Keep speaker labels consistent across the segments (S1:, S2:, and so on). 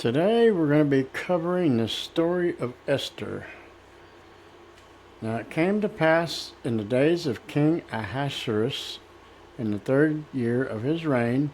S1: Today we're going to be covering the story of Esther. Now it came to pass in the days of King Ahasuerus, in the 3rd year of his reign,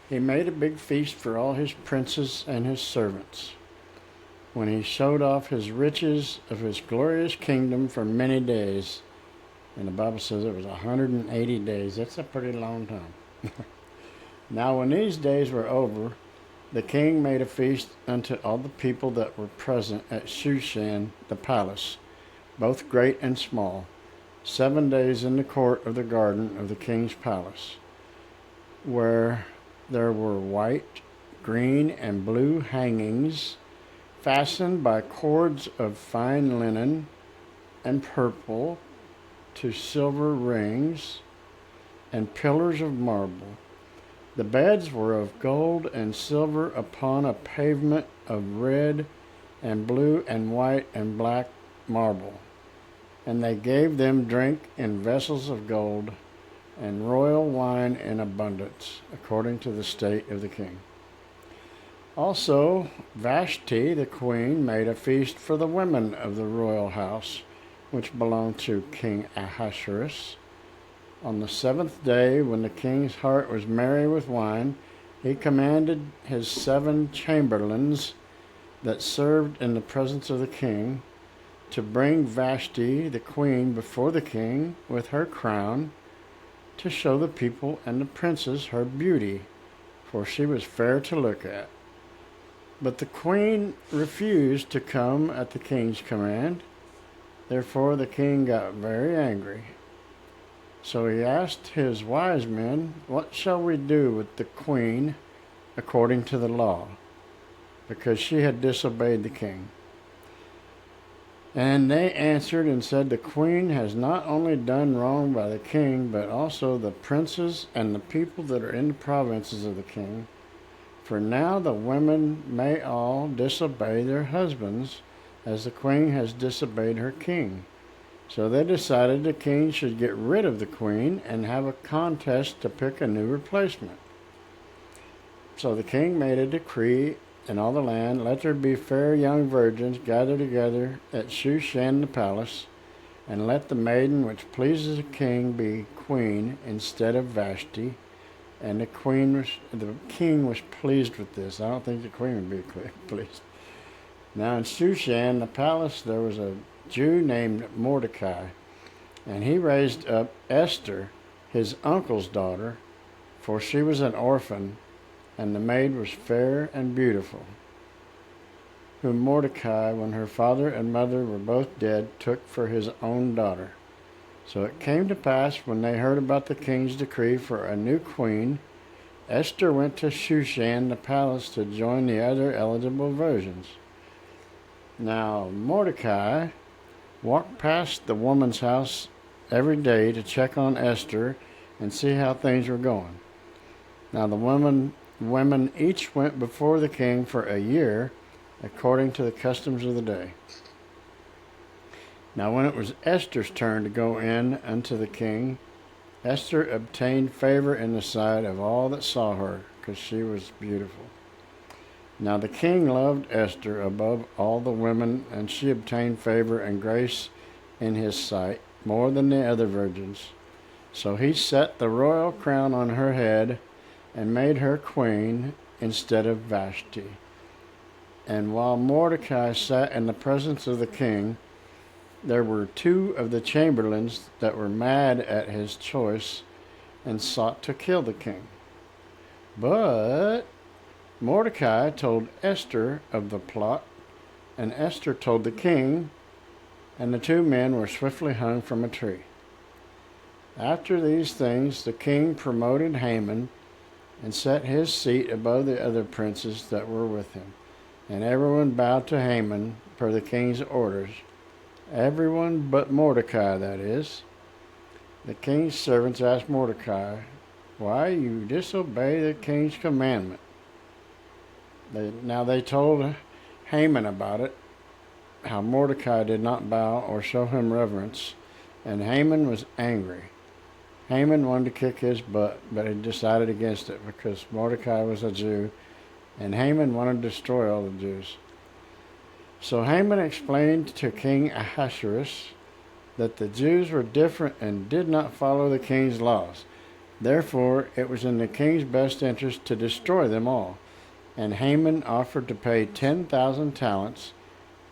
S1: he made a big feast for all his princes and his servants, when he showed off his riches of his glorious kingdom for many days. And the Bible says it was 180 days. That's a pretty long time. Now when these days were over, the king made a feast unto all the people that were present at Shushan the palace, both great and small, 7 days in the court of the garden of the king's palace, where there were white, green, and blue hangings, fastened by cords of fine linen, and purple, to silver rings, and pillars of marble. The beds were of gold and silver upon a pavement of red and blue and white and black marble. And they gave them drink in vessels of gold, and royal wine in abundance, according to the state of the king. Also Vashti the queen made a feast for the women of the royal house, which belonged to King Ahasuerus. On the 7th day, when the king's heart was merry with wine, he commanded his 7 chamberlains that served in the presence of the king to bring Vashti the queen before the king with her crown, to show the people and the princes her beauty, for she was fair to look at. But the queen refused to come at the king's command. Therefore the king got very angry. So he asked his wise men, "What shall we do with the queen according to the law?" Because she had disobeyed the king. And they answered and said, "The queen has not only done wrong by the king, but also the princes and the people that are in the provinces of the king. For now the women may all disobey their husbands, as the queen has disobeyed her king." So they decided the king should get rid of the queen and have a contest to pick a new replacement. So the king made a decree in all the land, "Let there be fair young virgins gathered together at Shushan the palace, and let the maiden which pleases the king be queen instead of Vashti." And the king was pleased with this. I don't think the queen would be pleased. Now in Shushan the palace there was a Jew named Mordecai, and he raised up Esther, his uncle's daughter, for she was an orphan, and the maid was fair and beautiful, whom Mordecai, when her father and mother were both dead, took for his own daughter. So it came to pass, when they heard about the king's decree for a new queen, Esther went to Shushan the palace to join the other eligible virgins. Now Mordecai walked past the woman's house every day to check on Esther and see how things were going. Now the women each went before the king for a year, according to the customs of the day. Now when it was Esther's turn to go in unto the king, Esther obtained favor in the sight of all that saw her, because she was beautiful. Now the king loved Esther above all the women, and she obtained favor and grace in his sight more than the other virgins. So he set the royal crown on her head and made her queen instead of Vashti. And while Mordecai sat in the presence of the king, there were 2 of the chamberlains that were mad at his choice and sought to kill the king. But Mordecai told Esther of the plot, and Esther told the king, and the 2 men were swiftly hung from a tree. After these things the king promoted Haman, and set his seat above the other princes that were with him. And everyone bowed to Haman per the king's orders, everyone but Mordecai, that is. The king's servants asked Mordecai, "Why you disobey the king's commandment?" Now they told Haman about it, how Mordecai did not bow or show him reverence, and Haman was angry. Haman wanted to kick his butt, but he decided against it because Mordecai was a Jew, and Haman wanted to destroy all the Jews. So Haman explained to King Ahasuerus that the Jews were different and did not follow the king's laws. Therefore, it was in the king's best interest to destroy them all. And Haman offered to pay 10,000 talents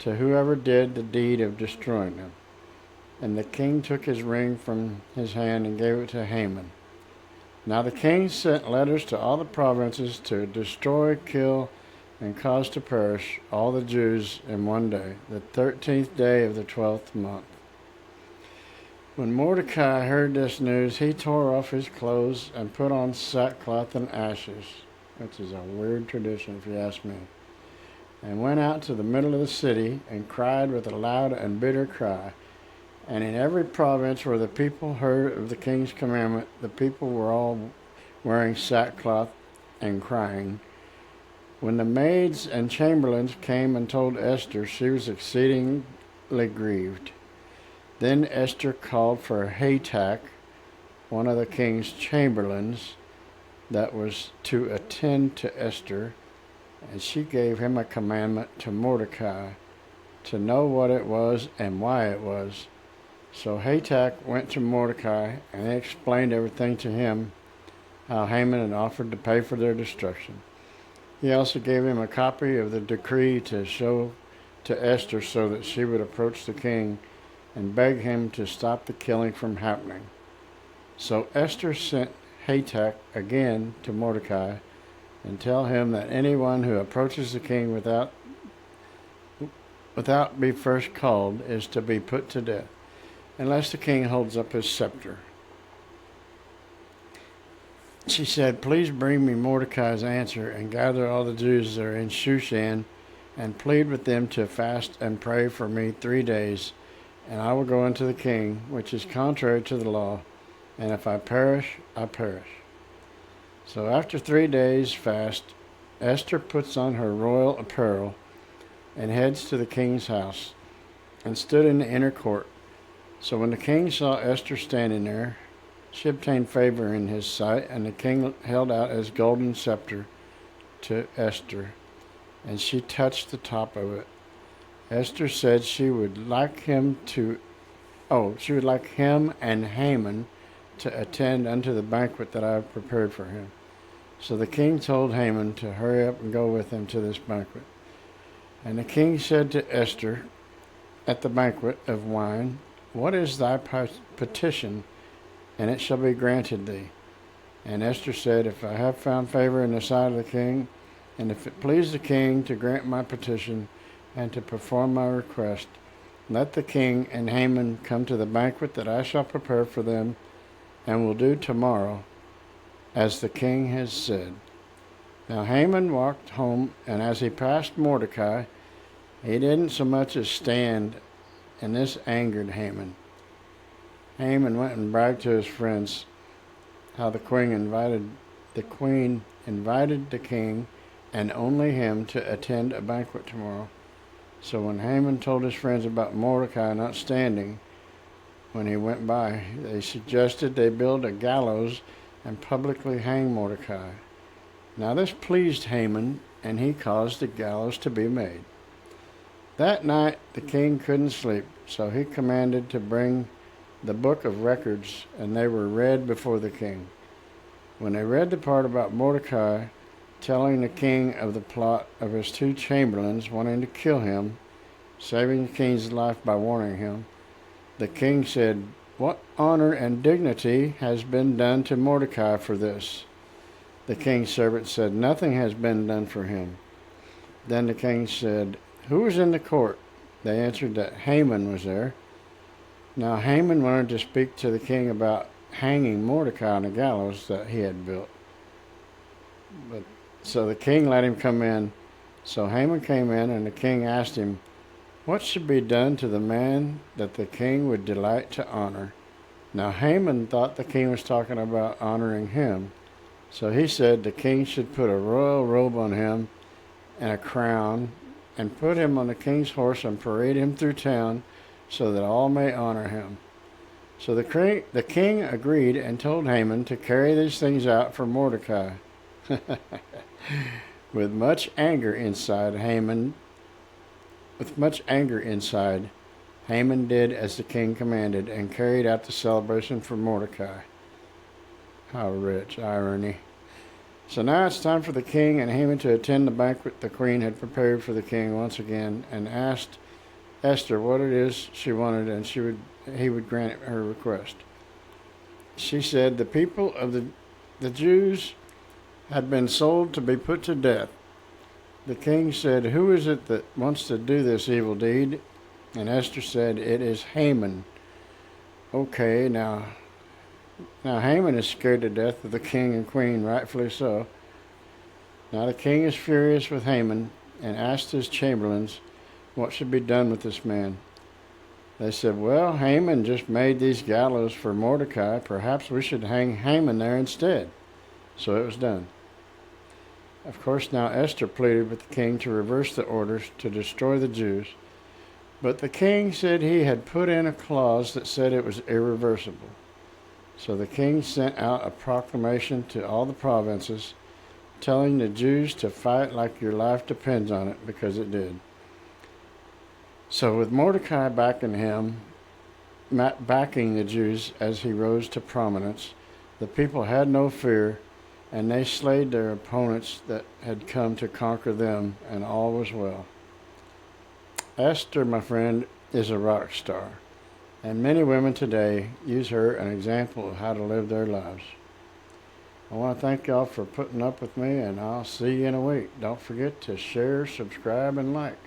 S1: to whoever did the deed of destroying them. And the king took his ring from his hand and gave it to Haman. Now the king sent letters to all the provinces to destroy, kill, and cause to perish all the Jews in one day, the 13th day of the 12th month. When Mordecai heard this news, he tore off his clothes and put on sackcloth and ashes, which is a weird tradition if you ask me, and went out to the middle of the city and cried with a loud and bitter cry. And in every province where the people heard of the king's commandment, the people were all wearing sackcloth and crying. When the maids and chamberlains came and told Esther, she was exceedingly grieved. Then Esther called for Hatak, one of the king's chamberlains, that was to attend to Esther, and she gave him a commandment to Mordecai to know what it was and why it was. So Hatak went to Mordecai and explained everything to him, how Haman had offered to pay for their destruction. He also gave him a copy of the decree to show to Esther so that she would approach the king and beg him to stop the killing from happening. So Esther sent Hatak again to Mordecai and tell him that anyone who approaches the king without be first called is to be put to death, unless the king holds up his scepter. She said, "Please bring me Mordecai's answer and gather all the Jews that are in Shushan and plead with them to fast and pray for me 3 days, and I will go unto the king, which is contrary to the law, and if I perish, I perish." So after 3 days' fast, Esther puts on her royal apparel and heads to the king's house and stood in the inner court. So when the king saw Esther standing there, she obtained favor in his sight, and the king held out his golden scepter to Esther, and she touched the top of it. Esther said she would like him and Haman to attend unto the banquet that I have prepared for him. So the king told Haman to hurry up and go with him to this banquet. And the king said to Esther at the banquet of wine, "What is thy petition? And it shall be granted thee." And Esther said, "If I have found favor in the sight of the king, and if it please the king to grant my petition and to perform my request, let the king and Haman come to the banquet that I shall prepare for them, and will do tomorrow, as the king has said." Now Haman walked home, and as he passed Mordecai, he didn't so much as stand, and this angered Haman. Haman went and bragged to his friends how the queen invited the king and only him to attend a banquet tomorrow. So when Haman told his friends about Mordecai not standing when he went by, they suggested they build a gallows and publicly hang Mordecai. Now this pleased Haman, and he caused the gallows to be made. That night the king couldn't sleep, so he commanded to bring the book of records, and they were read before the king. When they read the part about Mordecai telling the king of the plot of his 2 chamberlains wanting to kill him, saving the king's life by warning him, the king said, "What honor and dignity has been done to Mordecai for this?" The king's servant said, "Nothing has been done for him." Then the king said, "Who was in the court?" They answered that Haman was there. Now Haman wanted to speak to the king about hanging Mordecai on the gallows that he had built. So the king let him come in. So Haman came in, and the king asked him, "What should be done to the man that the king would delight to honor?" Now Haman thought the king was talking about honoring him. So he said the king should put a royal robe on him and a crown, and put him on the king's horse and parade him through town, so that all may honor him. So the king agreed and told Haman to carry these things out for Mordecai. With much anger inside, Haman did as the king commanded and carried out the celebration for Mordecai. How rich irony. So now it's time for the king and Haman to attend the banquet the queen had prepared for the king once again, and asked Esther what it is she wanted, and he would grant her request. She said the people of the Jews had been sold to be put to death. The king said, "Who is it that wants to do this evil deed?" And Esther said, "It is Haman." Okay, now Haman is scared to death of the king and queen, rightfully so. Now the king is furious with Haman and asked his chamberlains what should be done with this man. They said, "Well, Haman just made these gallows for Mordecai. Perhaps we should hang Haman there instead." So it was done. Of course, now Esther pleaded with the king to reverse the orders to destroy the Jews, but the king said he had put in a clause that said it was irreversible. So the king sent out a proclamation to all the provinces, telling the Jews to fight like your life depends on it, because it did. So with Mordecai backing the Jews as he rose to prominence, the people had no fear, and they slayed their opponents that had come to conquer them, and all was well. Esther, my friend, is a rock star, and many women today use her as an example of how to live their lives. I want to thank y'all for putting up with me, and I'll see you in a week. Don't forget to share, subscribe, and like.